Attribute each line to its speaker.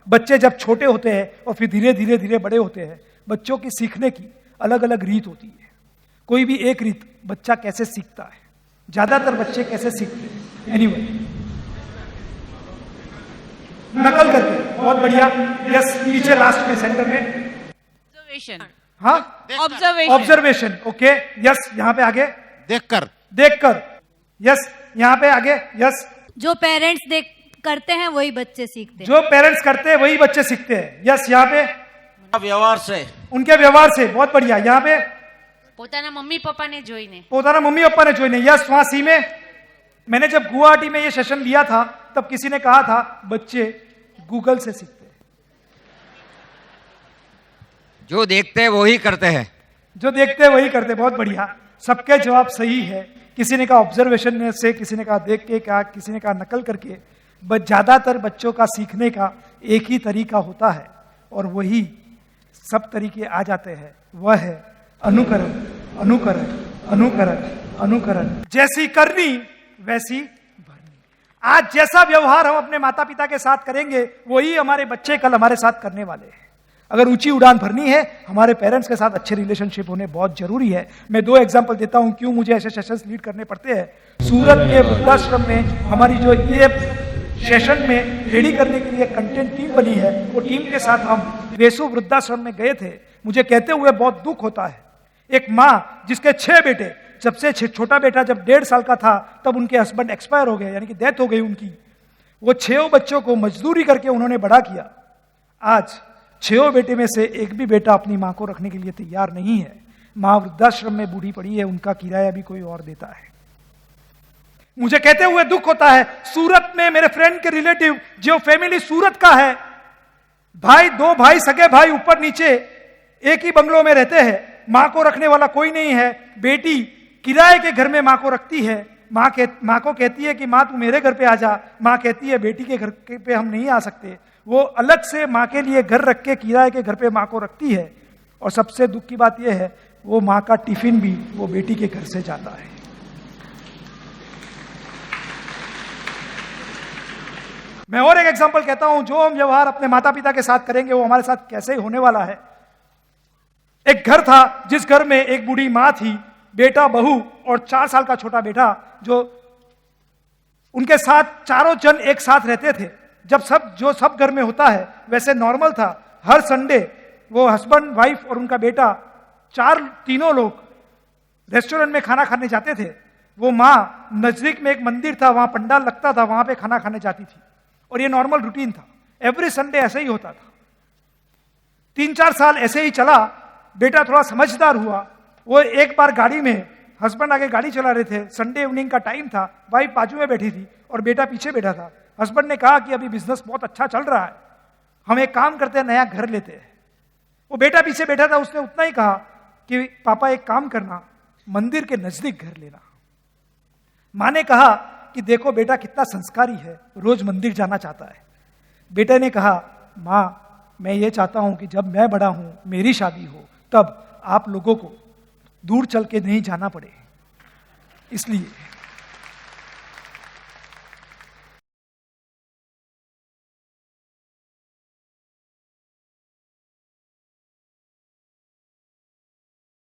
Speaker 1: बच्चे जब छोटे होते हैं और फिर धीरे धीरे धीरे बड़े होते हैं, बच्चों की सीखने की अलग अलग रीत होती है। कोई भी एक रीत बच्चा कैसे सीखता है, ज्यादातर बच्चे कैसे सीखते हैं, एनीवे नकल करके। बहुत बढ़िया, यस, पीछे लास्ट में सेंटर में
Speaker 2: ऑब्जर्वेशन।
Speaker 1: हाँ, ऑब्जर्वेशन, ओके, यस, यहाँ पे आगे
Speaker 3: देखकर,
Speaker 1: देखकर, यस, यहाँ पे आगे, यस,
Speaker 4: जो पेरेंट्स देख करते हैं वही बच्चे सीखते हैं।
Speaker 1: जो पेरेंट्स करते हैं वही बच्चे सीखते हैं, यस, यहाँ पे
Speaker 3: व्यवहार से,
Speaker 1: उनके व्यवहार से, बहुत बढ़िया, यहाँ पे
Speaker 2: પોતાના મમ્મી પપ્પાને જોઈને,
Speaker 1: પોતાના મમ્મી પપ્પાને જોઈને, यस, वहां सी में मैंने जब गुवाहाटी में ये सेशन लिया था तब किसी ने कहा था बच्चे गूगल से सीखते हैं।
Speaker 5: जो देखते हैं वही करते हैं,
Speaker 1: जो देखते हैं वही करते हैं, बहुत बढ़िया, सबके जवाब सही है। किसी ने कहा ऑब्जर्वेशन से, किसी ने कहा देख के, कहा किसी ने कहा नकल करके। ज्यादातर बच्चों का सीखने का एक ही तरीका होता है और वही सब तरीके आ जाते हैं, वह है अनुकरण, अनुकरण, अनुकरण, अनुकरण। जैसी करनी वैसी भरनी। आज जैसा व्यवहार हम अपने माता पिता के साथ करेंगे वही हमारे बच्चे कल हमारे साथ करने वाले हैं। अगर ऊंची उड़ान भरनी है, हमारे पेरेंट्स के साथ अच्छे रिलेशनशिप होने बहुत जरूरी है। मैं 2 एग्जांपल देता हूं क्यों मुझे ऐसे सेशंस लीड करने पड़ते हैं। सूरत के वृद्धाश्रम में हमारी जो ये सेशन में रेडी करने के लिए कंटेंट टीम बनी है, वो टीम के साथ हम वेसु वृद्धाश्रम में गए थे। मुझे कहते हुए बहुत दुख होता है, एक माँ जिसके 6 बेटे, जब से छोटा बेटा जब 1.5 साल का था तब उनके हस्बैंड एक्सपायर हो गए, यानी कि डेथ हो गई उनकी। वो 6 बच्चों को मजदूरी करके उन्होंने बड़ा किया। आज 6 बेटे में से एक भी बेटा अपनी माँ को रखने के लिए तैयार नहीं है। माँ वृद्धाश्रम में बूढ़ी पड़ी है, उनका किराया भी कोई और देता है। मुझे कहते हुए दुख होता है, सूरत में मेरे फ्रेंड के रिलेटिव जो फैमिली सूरत का है, भाई 2 भाई सगे भाई ऊपर नीचे एक ही बंगलों में रहते हैं, मां को रखने वाला कोई नहीं है। बेटी किराए के घर में मां को रखती है। मां को कहती है कि मां तू मेरे घर पे आ जा। मां कहती है बेटी के घर पे हम नहीं आ सकते। वो अलग से मां के लिए घर रख के किराए के घर पे मां को रखती है। और सबसे दुख की बात यह है, वो मां का टिफिन भी वो बेटी के घर से जाता है। मैं और एक एग्जांपल कहता हूं, जो हम व्यवहार अपने माता पिता के साथ करेंगे वो हमारे साथ कैसे होने वाला है। एक घर था जिस घर में एक बूढ़ी मां थी, बेटा, बहू और 4 साल का छोटा बेटा, जो उनके साथ चारों जन एक साथ रहते थे। जो सब घर में होता है वैसे नॉर्मल था। हर संडे वो हस्बैंड, वाइफ और उनका बेटा तीनों लोग रेस्टोरेंट में खाना खाने जाते थे। वो मां नजदीक में एक मंदिर था, वहां पंडाल लगता था, वहां पे खाना खाने जाती थी और ये नॉर्मल रूटीन था। एवरी संडे ऐसे ही होता था। 3-4 साल ऐसे ही चला। बेटा थोड़ा समझदार हुआ। वो एक बार गाड़ी में, हस्बैंड आगे गाड़ी चला रहे थे, संडे इवनिंग का टाइम था, वाइफ बाजू में बैठी थी और बेटा पीछे बैठा था। हस्बैंड ने कहा कि अभी बिजनेस बहुत अच्छा चल रहा है, हम एक काम करते हैं, नया घर लेते हैं। वो बेटा पीछे बैठा था, उसने उतना ही कहा कि पापा एक काम करना, मंदिर के नजदीक घर लेना। मां ने कहा कि देखो बेटा कितना संस्कारी है, रोज मंदिर जाना चाहता है। बेटे ने कहा, मां मैं ये चाहता हूं कि जब मैं बड़ा हूं, मेरी शादी हो, तब आप लोगों को दूर चल के नहीं जाना पड़े, इसलिए